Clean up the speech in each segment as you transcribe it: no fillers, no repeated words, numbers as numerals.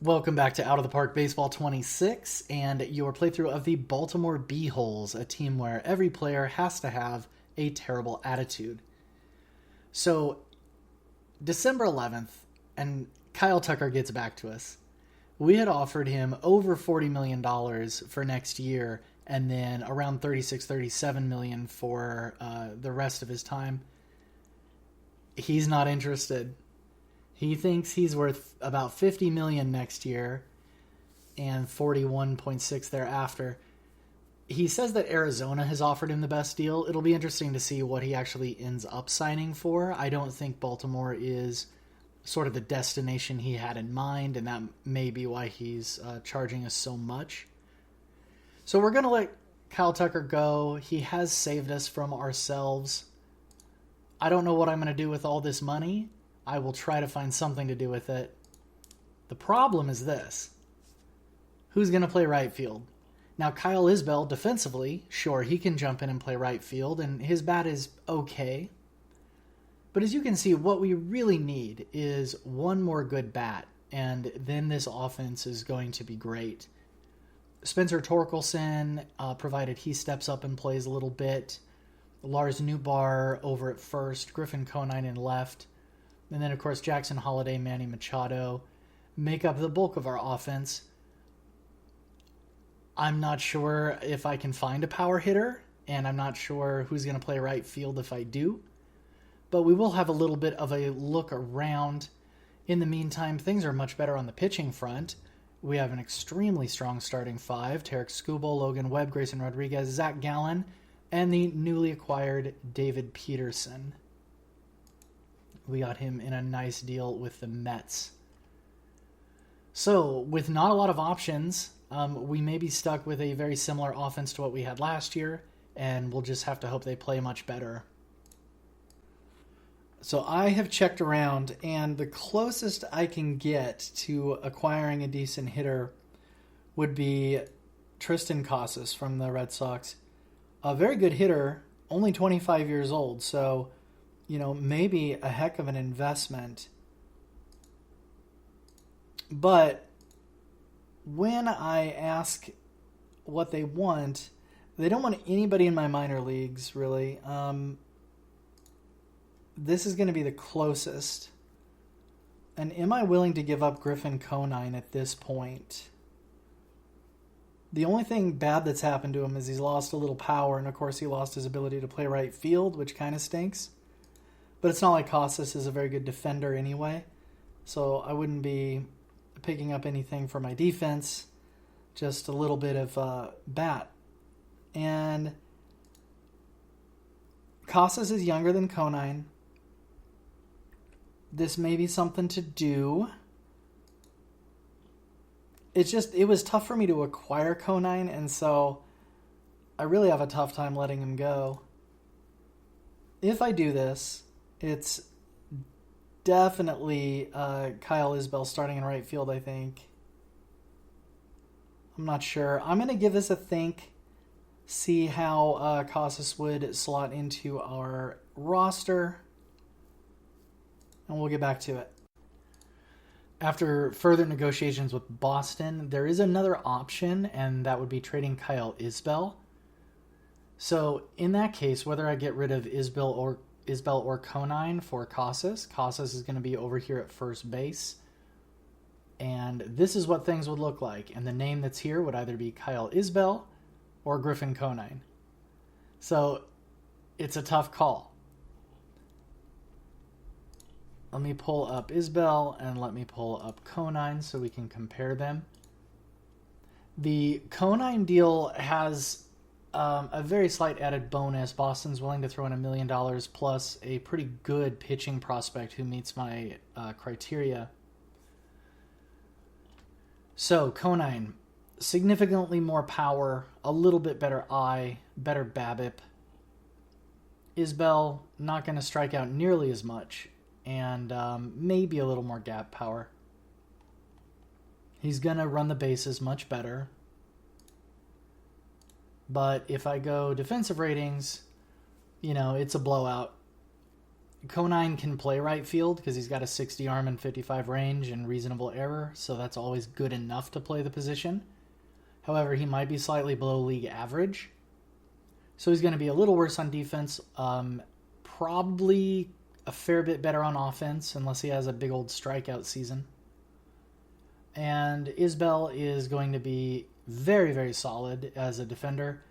Welcome back to Out of the Park Baseball 26 and your playthrough of the Baltimore Bee-Holes, a team where every player has to have a terrible attitude. So, December 11th, and Kyle Tucker gets back to us. We had offered him over $40 million for next year and then around $36-37 million for the rest of his time. He's not interested. He thinks he's worth about $50 million next year and 41.6 thereafter. He says that Arizona has offered him the best deal. It'll be interesting to see what he actually ends up signing for. I don't think Baltimore is sort of the destination he had in mind, and that may be why he's charging us so much. So we're going to let Kyle Tucker go. He has saved us from ourselves. I don't know what I'm going to do with all this money. I will try to find something to do with it. The problem is this. Who's going to play right field? Now, Kyle Isbell, defensively, sure, he can jump in and play right field, and his bat is okay. But as you can see, what we really need is one more good bat, and then this offense is going to be great. Spencer Torkelson, provided he steps up and plays a little bit. Lars Newbar over at first. Griffin Conine in left. And then, of course, Jackson Holiday, Manny Machado make up the bulk of our offense. I'm not sure if I can find a power hitter, and I'm not sure who's going to play right field if I do. But we will have a little bit of a look around. In the meantime, things are much better on the pitching front. We have an extremely strong starting five. Tarek Skubal, Logan Webb, Grayson Rodriguez, Zach Gallen, and the newly acquired David Peterson. We got him in a nice deal with the Mets. So, with not a lot of options, we may be stuck with a very similar offense to what we had last year, and we'll just have to hope they play much better. So I have checked around, and the closest I can get to acquiring a decent hitter would be Tristan Casas from the Red Sox. A very good hitter, only 25 years old, so maybe a heck of an investment. But when I ask what they want, they don't want anybody in my minor leagues, really. This is going to be the closest. And am I willing to give up Griffin Conine at this point? The only thing bad that's happened to him is he's lost a little power, and of course he lost his ability to play right field, which kind of stinks. But it's not like Casas is a very good defender anyway, so I wouldn't be picking up anything for my defense, just a little bit of bat. And Casas is younger than Conine. This may be something to do. It was tough for me to acquire Conine, and so I really have a tough time letting him go. If I do this, it's definitely Kyle Isbell starting in right field, I think. I'm not sure. I'm going to give this a think, see how Casas would slot into our roster, and we'll get back to it. After further negotiations with Boston, there is another option, and that would be trading Kyle Isbell. So in that case, whether I get rid of Isbell or Conine for Casas is going to be over here at first base. And this is what things would look like. And the name that's here would either be Kyle Isbell or Griffin Conine. So it's a tough call. Let me pull up Isbell and let me pull up Conine so we can compare them. The Conine deal has a very slight added bonus. Boston's willing to throw in $1 million plus a pretty good pitching prospect who meets my criteria. So, Conine, significantly more power, a little bit better eye, better BABIP. Isbell, not going to strike out nearly as much, and maybe a little more gap power. He's going to run the bases much better. But if I go defensive ratings, it's a blowout. Conine can play right field because he's got a 60 arm and 55 range and reasonable error, so that's always good enough to play the position. However, he might be slightly below league average, so he's going to be a little worse on defense, probably a fair bit better on offense unless he has a big old strikeout season. And Isbell is going to be very, very solid as a defender,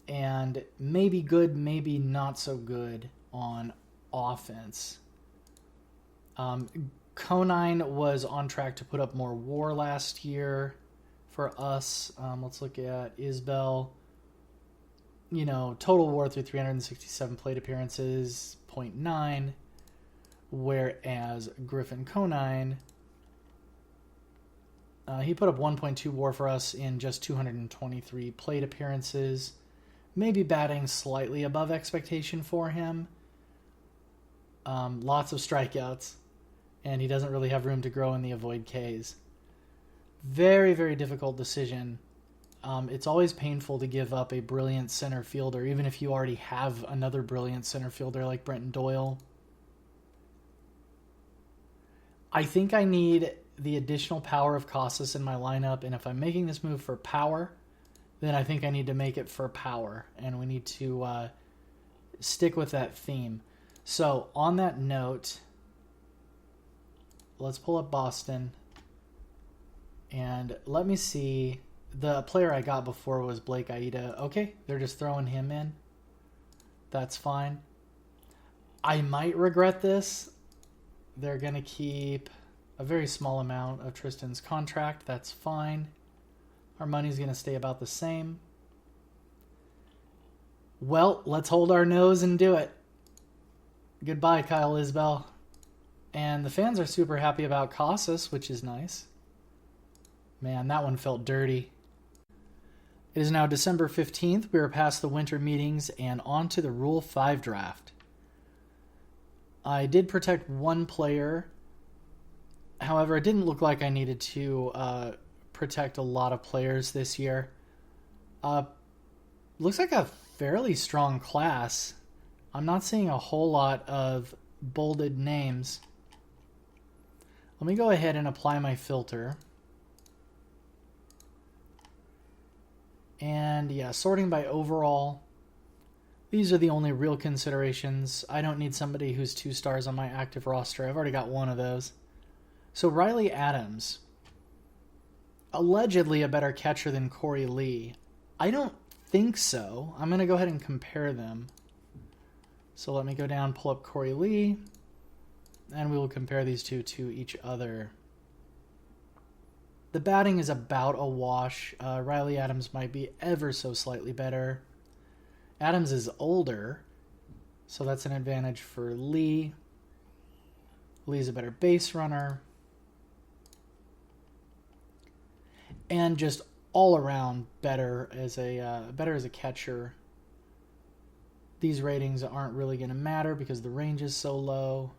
and maybe good, maybe not so good on offense. Conine was on track to put up more WAR last year for us. Let's look at Isbell. Total WAR through 367 plate appearances, 0.9, whereas Griffin Conine, he put up 1.2 WAR for us in just 223 plate appearances. Maybe batting slightly above expectation for him. Lots of strikeouts, and he doesn't really have room to grow in the avoid Ks. Very, very difficult decision. It's always painful to give up a brilliant center fielder, even if you already have another brilliant center fielder like Brenton Doyle. I think I need the additional power of Casas in my lineup, and if I'm making this move for power, then I think I need to make it for power, and we need to stick with that theme. So, on that note, let's pull up Boston, and let me see. The player I got before was Blake Aida. Okay, they're just throwing him in. That's fine. I might regret this. They're going to keep a very small amount of Tristan's contract. That's fine. Our money's going to stay about the same. Well, let's hold our nose and do it. Goodbye, Kyle Isbell. And the fans are super happy about Casas, which is nice. Man, that one felt dirty. It is now December 15th. We are past the winter meetings and on to the Rule 5 draft. I did protect one player. However, it didn't look like I needed to protect a lot of players this year. Looks like a fairly strong class. I'm not seeing a whole lot of bolded names. Let me go ahead and apply my filter. And yeah, sorting by overall. These are the only real considerations. I don't need somebody who's 2 stars on my active roster. I've already got one of those. So Riley Adams, allegedly a better catcher than Corey Lee. I don't think so. I'm going to go ahead and compare them. So let me go down, pull up Corey Lee, and we will compare these two to each other. The batting is about a wash. Riley Adams might be ever so slightly better. Adams is older, so that's an advantage for Lee. Lee's a better base runner. And just all around better as a catcher. These ratings aren't really going to matter because the range is so low.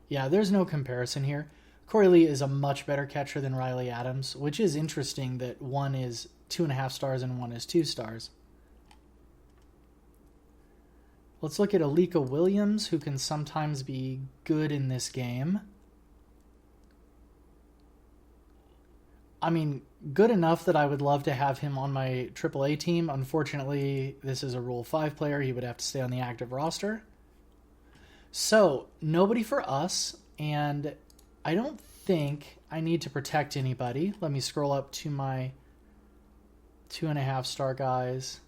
Yeah, there's no comparison here. Corey Lee is a much better catcher than Riley Adams, which is interesting that one is 2.5 stars and one is 2 stars. Let's look at Alika Williams, who can sometimes be good in this game. I mean, good enough that I would love to have him on my AAA team. Unfortunately, this is a Rule 5 player. He would have to stay on the active roster. So, nobody for us, and I don't think I need to protect anybody. Let me scroll up to my 2.5 star guys.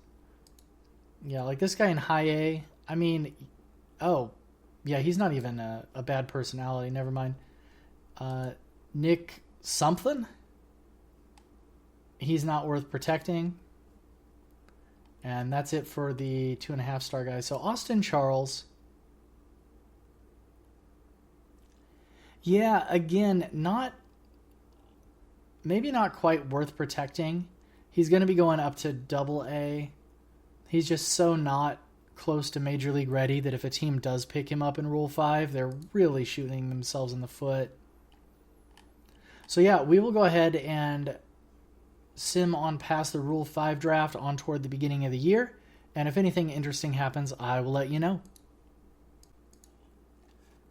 Yeah, like this guy in high A. I mean, oh, yeah, he's not even a bad personality. Never mind. Nick something? He's not worth protecting. And that's it for the 2.5 star guys. So Austin Charles. Yeah, again, maybe not quite worth protecting. He's going to be going up to AA. He's just so not close to Major League ready that if a team does pick him up in Rule 5, they're really shooting themselves in the foot. So yeah, we will go ahead and sim on past the Rule 5 draft on toward the beginning of the year. And if anything interesting happens, I will let you know.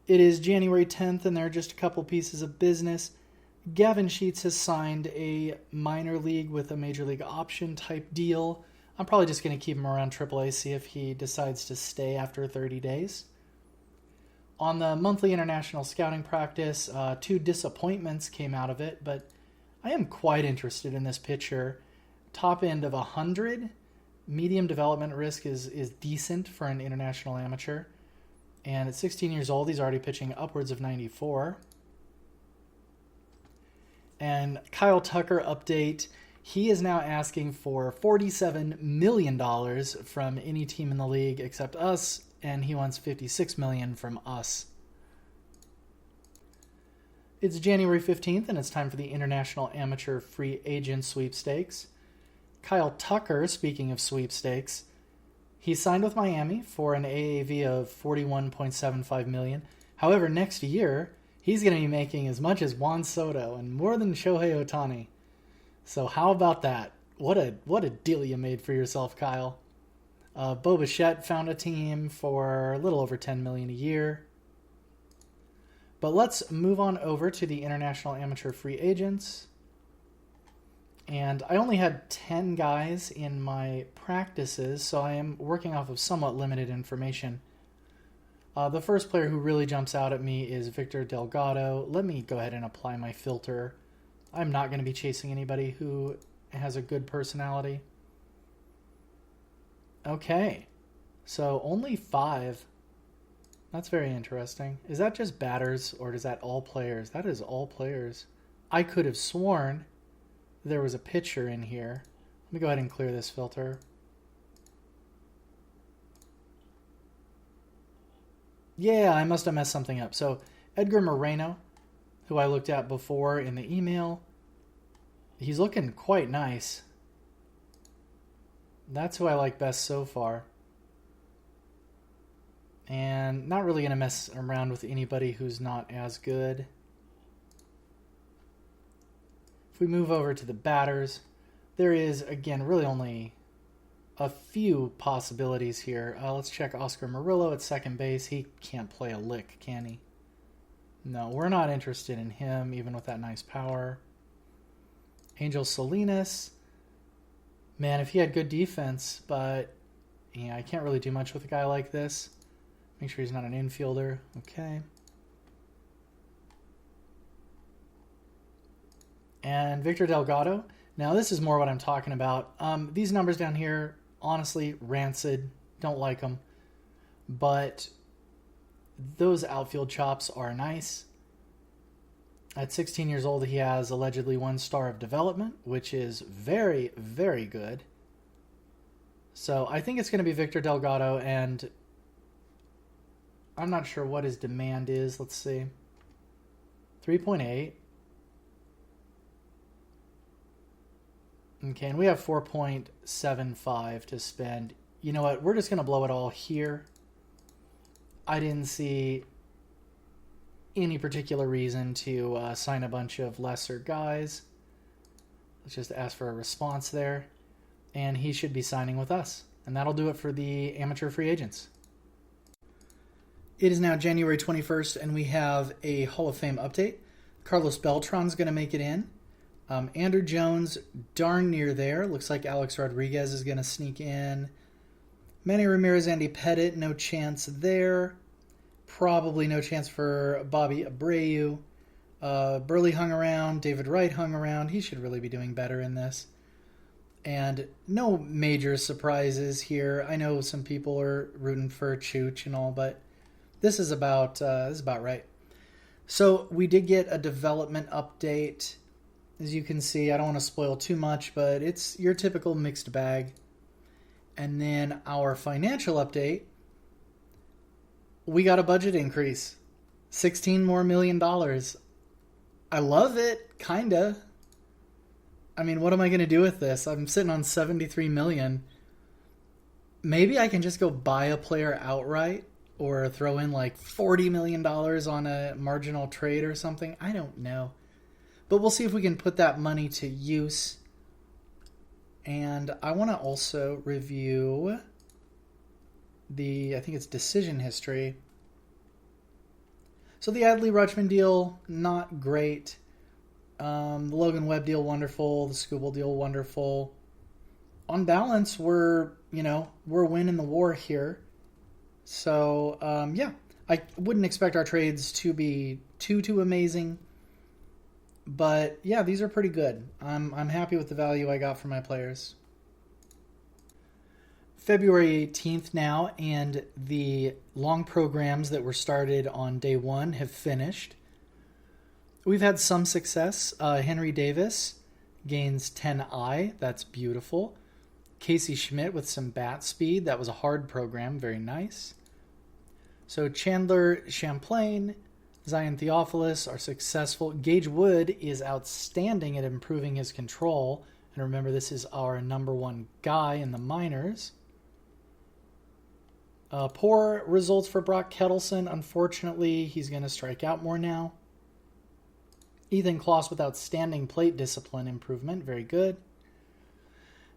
It is January 10th, and there are just a couple pieces of business. Gavin Sheets has signed a minor league with a major league option type deal. I'm probably just going to keep him around AAA, see if he decides to stay after 30 days. On the monthly international scouting practice, 2 disappointments came out of it, but I am quite interested in this pitcher. Top end of 100. Medium development risk is decent for an international amateur. And at 16 years old, he's already pitching upwards of 94. And Kyle Tucker update. He is now asking for $47 million from any team in the league except us, and he wants $56 million from us. It's January 15th, and it's time for the International Amateur Free Agent Sweepstakes. Kyle Tucker, speaking of sweepstakes, he signed with Miami for an AAV of $41.75 million. However, next year, he's going to be making as much as Juan Soto and more than Shohei Ohtani. So how about that? What a deal you made for yourself, Kyle. Bo Bichette found a team for a little over $10 million a year. But let's move on over to the International Amateur Free Agents. And I only had 10 guys in my practices, so I am working off of somewhat limited information. The first player who really jumps out at me is Victor Delgado. Let me go ahead and apply my filter. I'm not going to be chasing anybody who has a good personality. Okay, so only 5. That's very interesting. Is that just batters, or is that all players? That is all players. I could have sworn there was a pitcher in here. Let me go ahead and clear this filter. Yeah, I must have messed something up. So Edgar Moreno, who I looked at before in the email, he's looking quite nice. That's who I like best so far. And not really going to mess around with anybody who's not as good. If we move over to the batters, there is, again, really only a few possibilities here. Let's check Oscar Murillo at second base. He can't play a lick, can he? No, we're not interested in him, even with that nice power. Angel Salinas. Man, if he had good defense, but yeah, I can't really do much with a guy like this. Make sure he's not an infielder. Okay. And Victor Delgado. Now, this is more what I'm talking about. These numbers down here, honestly, rancid. Don't like them. But those outfield chops are nice. At 16 years old, he has allegedly 1 star of development, which is very, very good. So I think it's going to be Victor Delgado, and I'm not sure what his demand is. Let's see. 3.8. Okay, and we have 4.75 to spend. You know what? We're just going to blow it all here. I didn't see any particular reason to sign a bunch of lesser guys. Let's just ask for a response there. And he should be signing with us. And that'll do it for the amateur free agents. It is now January 21st, and we have a Hall of Fame update. Carlos Beltran's going to make it in. Andrew Jones, darn near there. Looks like Alex Rodriguez is going to sneak in. Manny Ramirez, Andy Pettit, no chance there. Probably no chance for Bobby Abreu. Burley hung around. David Wright hung around. He should really be doing better in this. And no major surprises here. I know some people are rooting for Chooch and all, but this is about right. So we did get a development update. As you can see, I don't want to spoil too much, but it's your typical mixed bag. And then our financial update, we got a budget increase. $16 million more. I love it, kinda. I mean, what am I going to do with this? I'm sitting on $73 million. Maybe I can just go buy a player outright or throw in like $40 million on a marginal trade or something. I don't know. But we'll see if we can put that money to use. And I want to also review I think it's decision history. So the Adley Rutschman deal, not great. The Logan Webb deal, wonderful. The Skubal deal, wonderful. On balance, we're winning the war here. So, yeah, I wouldn't expect our trades to be too amazing. But, yeah, these are pretty good. I'm happy with the value I got for my players. February 18th now, and the long programs that were started on day one have finished. We've had some success. Henry Davis gains 10i. That's beautiful. Casey Schmidt with some bat speed. That was a hard program. Very nice. So Chandler Champlain, Zion Theophilus are successful. Gage Wood is outstanding at improving his control. And remember, this is our number one guy in the minors. Poor results for Brock Kettleson. Unfortunately, he's going to strike out more now. Ethan Kloss with outstanding plate discipline improvement. Very good.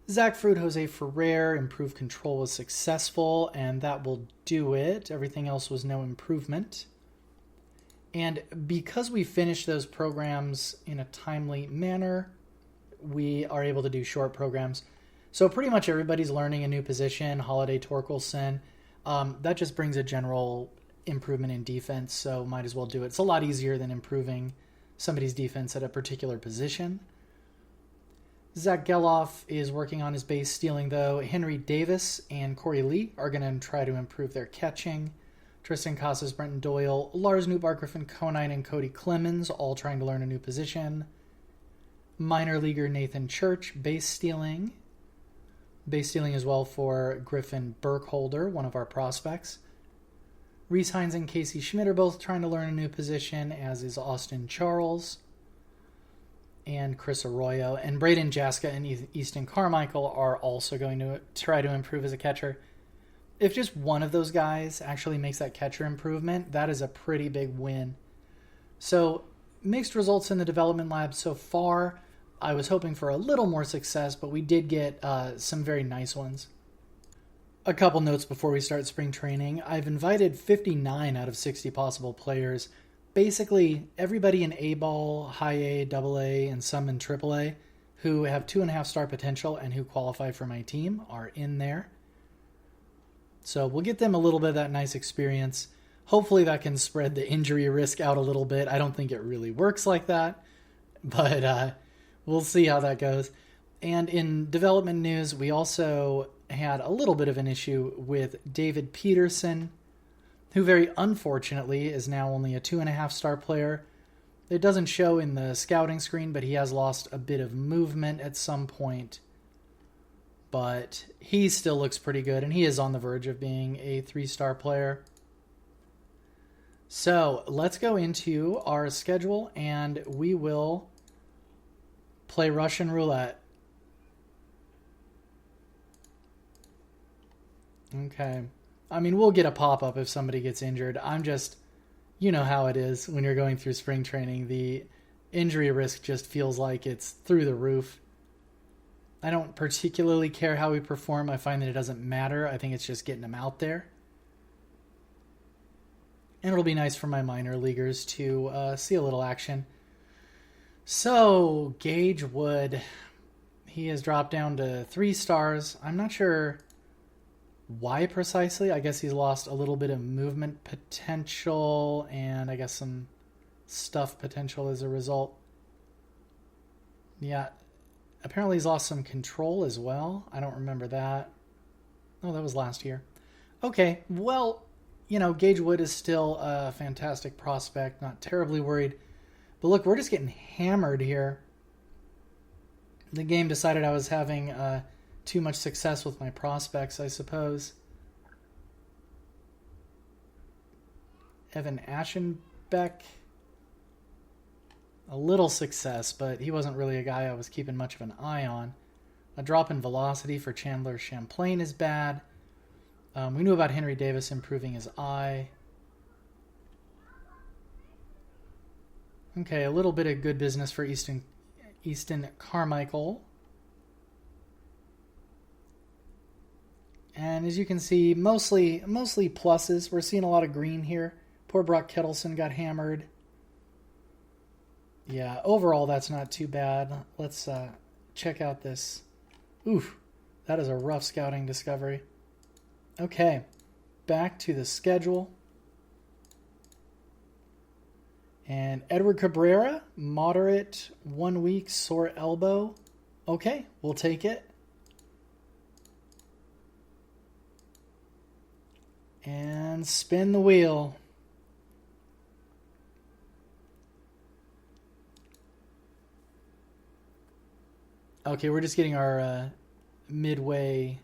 Zach Fruit, Jose Ferrer, improved control was successful, and that will do it. Everything else was no improvement. And because we finished those programs in a timely manner, we are able to do short programs. So pretty much everybody's learning a new position. Holiday Torkelson. That just brings a general improvement in defense, so might as well do it. It's a lot easier than improving somebody's defense at a particular position. Zach Geloff is working on his base stealing, though. Henry Davis and Corey Lee are going to try to improve their catching. Tristan Casas, Brenton Doyle, Lars Newbar, Griffin Conine, and Cody Clemens all trying to learn a new position. Minor leaguer Nathan Church, base stealing. Base stealing as well for Griffin Burkholder, one of our prospects. Reese Hines and Casey Schmidt are both trying to learn a new position, as is Austin Charles and Chris Arroyo. And Braden Jaska and Easton Carmichael are also going to try to improve as a catcher. If just one of those guys actually makes that catcher improvement, that is a pretty big win. So, mixed results in the development lab so far. I was hoping for a little more success, but we did get some very nice ones. A couple notes before we start spring training. I've invited 59 out of 60 possible players. Basically, everybody in A-ball, high A, double A, and some in triple A who have 2.5 star potential and who qualify for my team are in there. So we'll get them a little bit of that nice experience. Hopefully that can spread the injury risk out a little bit. I don't think it really works like that, but we'll see how that goes. And in development news, we also had a little bit of an issue with David Peterson, who very unfortunately is now only a 2.5 star player. It doesn't show in the scouting screen, but he has lost a bit of movement at some point. But he still looks pretty good, and he is on the verge of being a 3-star player. So let's go into our schedule, and we will play Russian roulette. Okay. I mean, we'll get a pop-up if somebody gets injured. I'm just, you know how it is when you're going through spring training. The injury risk just feels like it's through the roof. I don't particularly care how we perform. I find that it doesn't matter. I think it's just getting them out there. And it'll be nice for my minor leaguers to see a little action. So, Gage Wood, he has dropped down to 3 stars. I'm not sure why precisely. I guess he's lost a little bit of movement potential and I guess some stuff potential as a result. Yeah, apparently he's lost some control as well. I don't remember that. Oh, that was last year. Okay, well, you know, Gage Wood is still a fantastic prospect. Not terribly worried. But look, we're just getting hammered here. The game decided I was having too much success with my prospects, I suppose. Evan Aschenbeck. A little success, but he wasn't really a guy I was keeping much of an eye on. A drop in velocity for Chandler Champlain is bad. We knew about Henry Davis improving his eye. Okay, a little bit of good business for Easton Carmichael. And as you can see, mostly pluses. We're seeing a lot of green here. Poor Brock Kettleson got hammered. Yeah, overall that's not too bad. Let's check out this. Oof, that is a rough scouting discovery. Okay, back to the schedule. And Edward Cabrera, moderate 1 week sore elbow. Okay, we'll take it. And spin the wheel. Okay, we're just getting our midway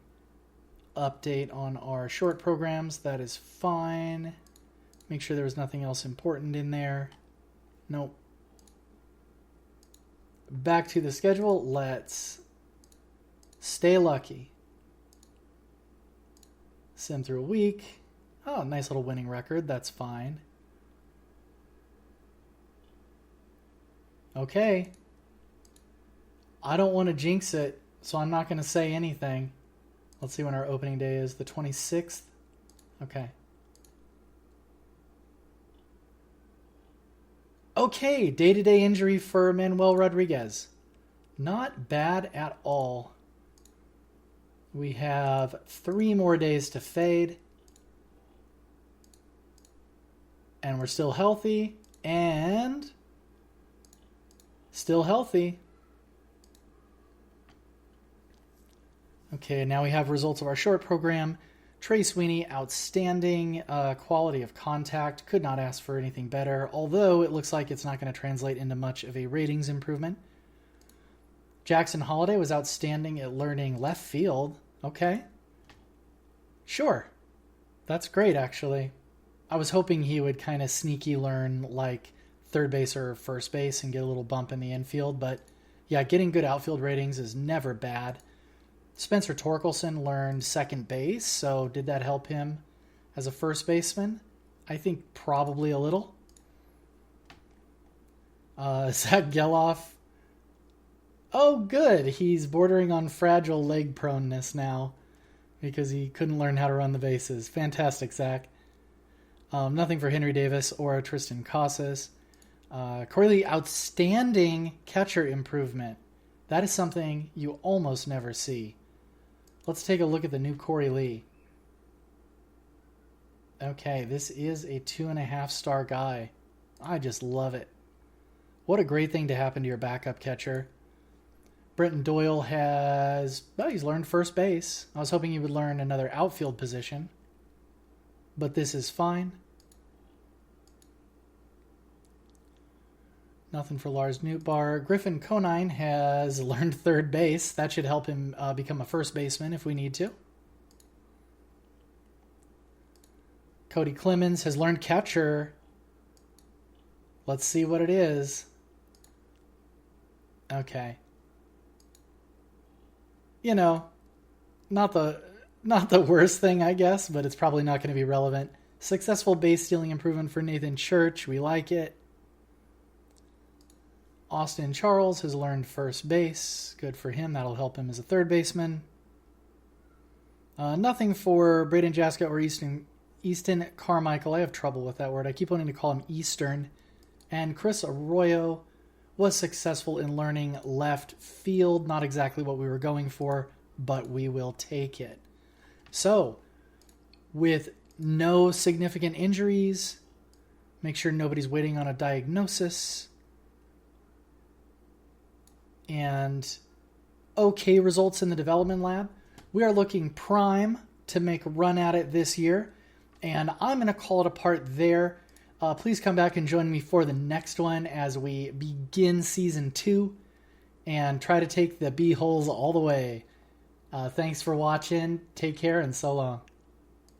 update on our short programs. That is fine. Make sure there was nothing else important in there. Nope. Back to the schedule. Let's stay lucky. Sim through a week. Oh, nice little winning record. That's fine. Okay. I don't want to jinx it, so I'm not going to say anything. Let's see when our opening day is. The 26th? Okay. Okay, day-to-day injury for Manuel Rodriguez. Not bad at all. We have 3 more days to fade. And we're still healthy. And still healthy. Okay, now we have results of our short program. Trey Sweeney, outstanding quality of contact. Could not ask for anything better, although it looks like it's not going to translate into much of a ratings improvement. Jackson Holiday was outstanding at learning left field. Okay. Sure. That's great, actually. I was hoping he would kind of sneaky learn like third base or first base and get a little bump in the infield, but yeah, getting good outfield ratings is never bad. Spencer Torkelson learned second base, so did that help him as a first baseman? I think probably a little. Zach Geloff. Oh, good. He's bordering on fragile leg proneness now because he couldn't learn how to run the bases. Fantastic, Zach. Nothing for Henry Davis or Tristan Casas. Corey Lee, outstanding catcher improvement. That is something you almost never see. Let's take a look at the new Corey Lee. Okay, this is a 2.5-star guy. I just love it. What a great thing to happen to your backup catcher. Brenton Doyle he's learned first base. I was hoping he would learn another outfield position, but this is fine. Nothing for Lars Nootbaar. Griffin Conine has learned third base. That should help him become a first baseman if we need to. Cody Clemens has learned catcher. Let's see what it is. Okay. You know, not the worst thing, I guess, but it's probably not going to be relevant. Successful base stealing improvement for Nathan Church. We like it. Austin Charles has learned first base. Good for him. That'll help him as a third baseman. Nothing for Braden Jaska or Easton Carmichael. I have trouble with that word. I keep wanting to call him Eastern. And Chris Arroyo was successful in learning left field. Not exactly what we were going for, but we will take it. So, with no significant injuries, make sure nobody's waiting on a diagnosis, and okay results in the development lab, we are looking prime to make a run at it this year, and I'm going to call it a part there. Please come back and join me for the next one as we begin Season 2 and try to take the B-holes all the way. Thanks for watching. Take care, and so long.